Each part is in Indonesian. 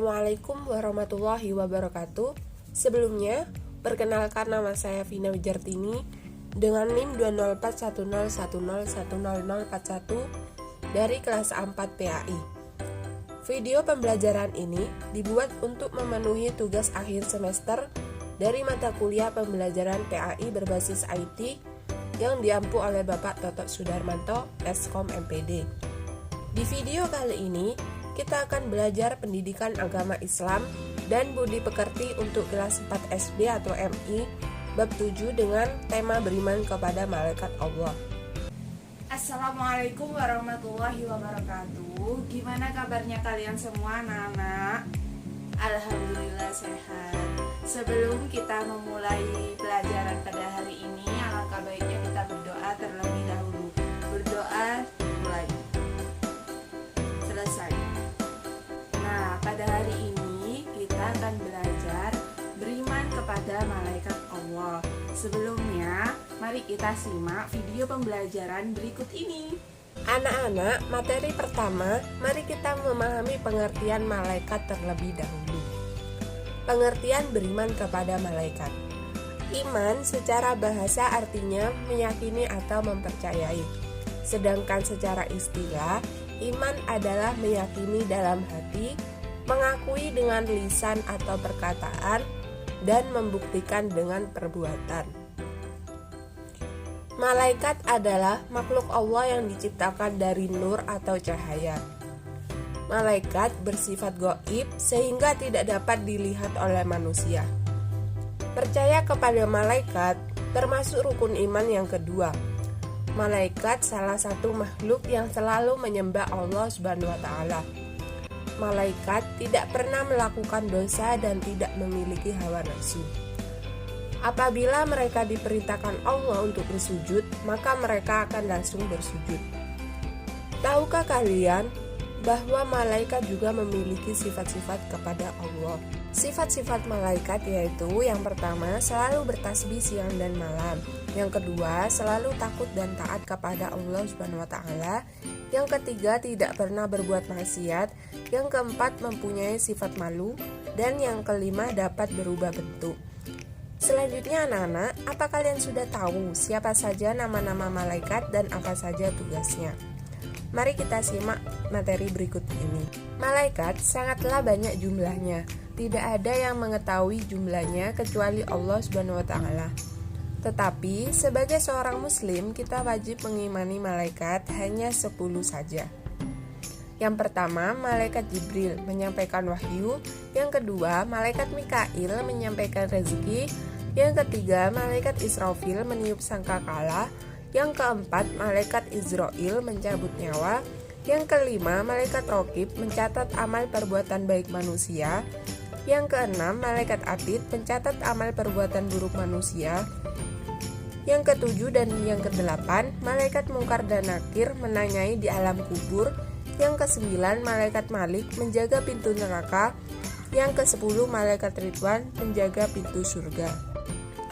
Assalamualaikum warahmatullahi wabarakatuh. Sebelumnya, perkenalkan nama saya Vina Wijartini dengan NIM 20410101041 dari kelas 4 PAI. Video pembelajaran ini dibuat untuk memenuhi tugas akhir semester dari mata kuliah pembelajaran PAI berbasis IT yang diampu oleh Bapak Totok Sudarmanto, Eskom MPD. Di video kali ini, kita akan belajar pendidikan agama Islam dan budi pekerti untuk kelas 4 SD atau MI bab 7 dengan tema beriman kepada malaikat Allah. Assalamualaikum warahmatullahi wabarakatuh. Gimana kabarnya kalian semua anak-anak? Alhamdulillah sehat. Sebelum kita memulai pelajaran pada hari ini, alangkah baiknya kita berdoa terlebih dahulu. Berdoa mulai. Selesai. Nah, pada hari ini kita akan belajar beriman kepada malaikat Allah. Sebelumnya, mari kita simak video pembelajaran berikut ini. Anak-anak, materi pertama, mari kita memahami pengertian malaikat terlebih dahulu. Pengertian beriman kepada malaikat. Iman secara bahasa artinya meyakini atau mempercayai. Sedangkan secara istilah, iman adalah meyakini dalam hati, mengakui dengan lisan atau perkataan, dan membuktikan dengan perbuatan. Malaikat adalah makhluk Allah yang diciptakan dari nur atau cahaya. Malaikat bersifat gaib sehingga tidak dapat dilihat oleh manusia. Percaya kepada malaikat termasuk rukun iman yang kedua. Malaikat salah satu makhluk yang selalu menyembah Allah Subhanahu wa taala. Malaikat tidak pernah melakukan dosa dan tidak memiliki hawa nafsu. Apabila mereka diperintahkan Allah untuk bersujud, maka mereka akan langsung bersujud. Tahukah kalian bahwa malaikat juga memiliki sifat-sifat kepada Allah? Sifat-sifat malaikat yaitu yang pertama, selalu bertasbih siang dan malam. Yang kedua, selalu takut dan taat kepada Allah Subhanahu wa taala. Yang ketiga, tidak pernah berbuat maksiat. Yang keempat, mempunyai sifat malu. Dan yang kelima, dapat berubah bentuk. Selanjutnya anak-anak, apa kalian sudah tahu siapa saja nama-nama malaikat dan apa saja tugasnya? Mari kita simak materi berikut ini. Malaikat sangatlah banyak jumlahnya. Tidak ada yang mengetahui jumlahnya kecuali Allah Subhanahu wa taala. Tetapi sebagai seorang muslim, kita wajib mengimani malaikat hanya 10 saja. Yang pertama, malaikat Jibril menyampaikan wahyu. Yang kedua, malaikat Mikail menyampaikan rezeki. Yang ketiga, malaikat Israfil meniup sangkakala. Yang keempat, malaikat Izrail mencabut nyawa. Yang kelima, malaikat Raqib mencatat amal perbuatan baik manusia. Yang keenam, malaikat Atid mencatat amal perbuatan buruk manusia. Yang ketujuh dan yang kedelapan, malaikat Mungkar dan Nakir menanyai di alam kubur. Yang kesembilan, malaikat Malik menjaga pintu neraka. Yang kesepuluh, malaikat Ridwan menjaga pintu surga.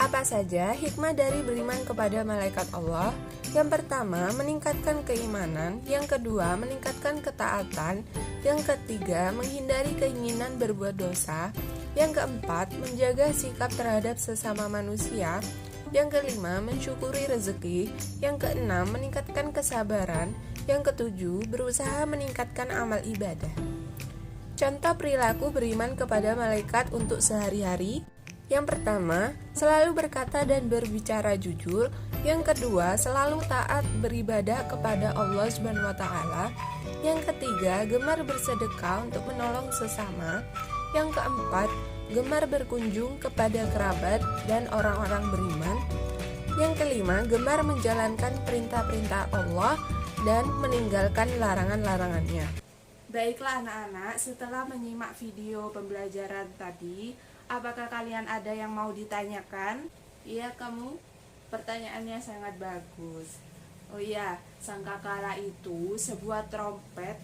Apa saja hikmah dari beriman kepada malaikat Allah? Yang pertama, meningkatkan keimanan. Yang kedua, meningkatkan ketaatan. Yang ketiga, menghindari keinginan berbuat dosa. Yang keempat, menjaga sikap terhadap sesama manusia. Yang kelima, mensyukuri rezeki. Yang keenam, meningkatkan kesabaran. Yang ketujuh, berusaha meningkatkan amal ibadah. Contoh perilaku beriman kepada malaikat untuk sehari-hari. Yang pertama, selalu berkata dan berbicara jujur. Yang kedua, selalu taat beribadah kepada Allah Subhanahu wa taala. Yang ketiga, gemar bersedekah untuk menolong sesama. Yang keempat, gemar berkunjung kepada kerabat dan orang-orang beriman. Yang kelima, gemar menjalankan perintah-perintah Allah dan meninggalkan larangan-larangannya. Baiklah anak-anak, setelah menyimak video pembelajaran tadi, apakah kalian ada yang mau ditanyakan? Iya, kamu? Pertanyaannya sangat bagus. Oh iya, sangkakala itu sebuah trompet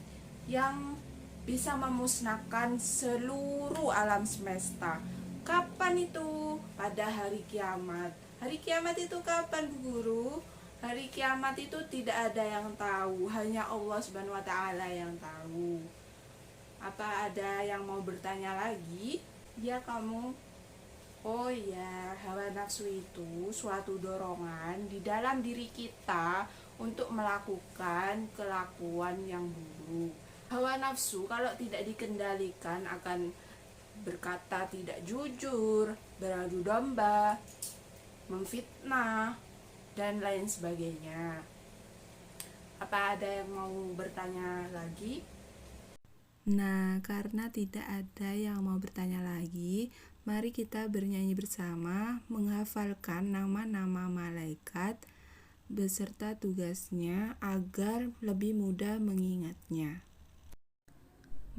yang bisa memusnahkan seluruh alam semesta. Kapan itu? Pada hari kiamat. Hari kiamat itu kapan, Bu Guru? Hari kiamat itu tidak ada yang tahu, hanya Allah Subhanahu wa taala yang tahu. Apa ada yang mau bertanya lagi? Ya kamu. Oh ya, hawa nafsu itu suatu dorongan di dalam diri kita untuk melakukan kelakuan yang buruk. Hawa nafsu kalau tidak dikendalikan akan berkata tidak jujur, beradu domba, memfitnah, dan lain sebagainya. Apa ada yang mau bertanya lagi? Nah, karena tidak ada yang mau bertanya lagi, mari kita bernyanyi bersama menghafalkan nama-nama malaikat beserta tugasnya agar lebih mudah mengingatnya.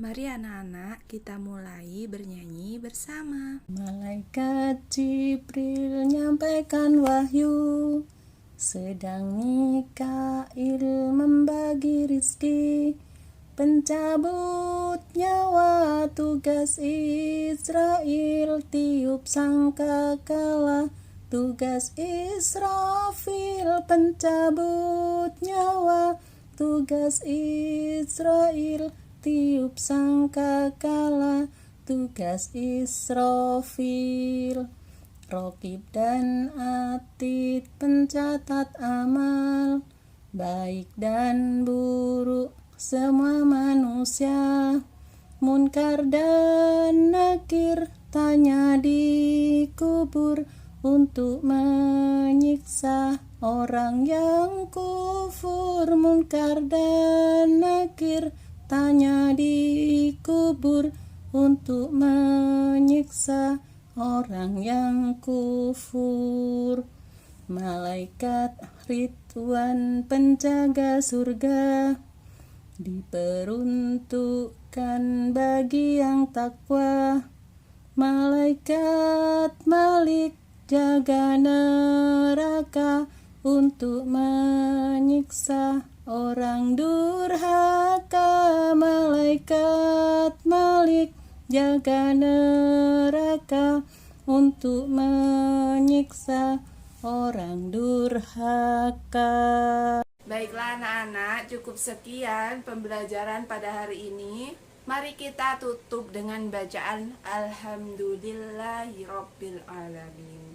Mari anak-anak, kita mulai bernyanyi bersama. Malaikat Jibril nyampaikan wahyu, sedang Mikail membagi rizki, pencabut nyawa tugas Israel, tiup sangkakala tugas Israfil, pencabut nyawa tugas Israel, tiup sangkakala tugas Israfil. Rokib dan Atid pencatat amal, baik dan buruk semua manusia. Munkar dan Nakir tanya di kubur untuk menyiksa orang yang kufur. Munkar dan Nakir tanya di kubur untuk menyiksa orang yang kufur. Malaikat Ridwan penjaga surga diperuntukkan bagi yang takwa. Malaikat Malik jaga neraka untuk menyiksa orang durhaka. Malaikat Malik jaga neraka untuk menyiksa orang durhaka. Baiklah anak-anak, cukup sekian pembelajaran pada hari ini. Mari kita tutup dengan bacaan Alhamdulillahirabbil alamin.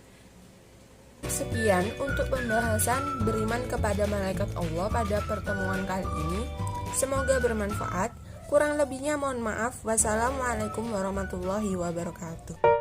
Sekian untuk pembahasan beriman kepada malaikat Allah pada pertemuan kali ini. Semoga bermanfaat. Kurang lebihnya mohon maaf. Wassalamualaikum warahmatullahi wabarakatuh.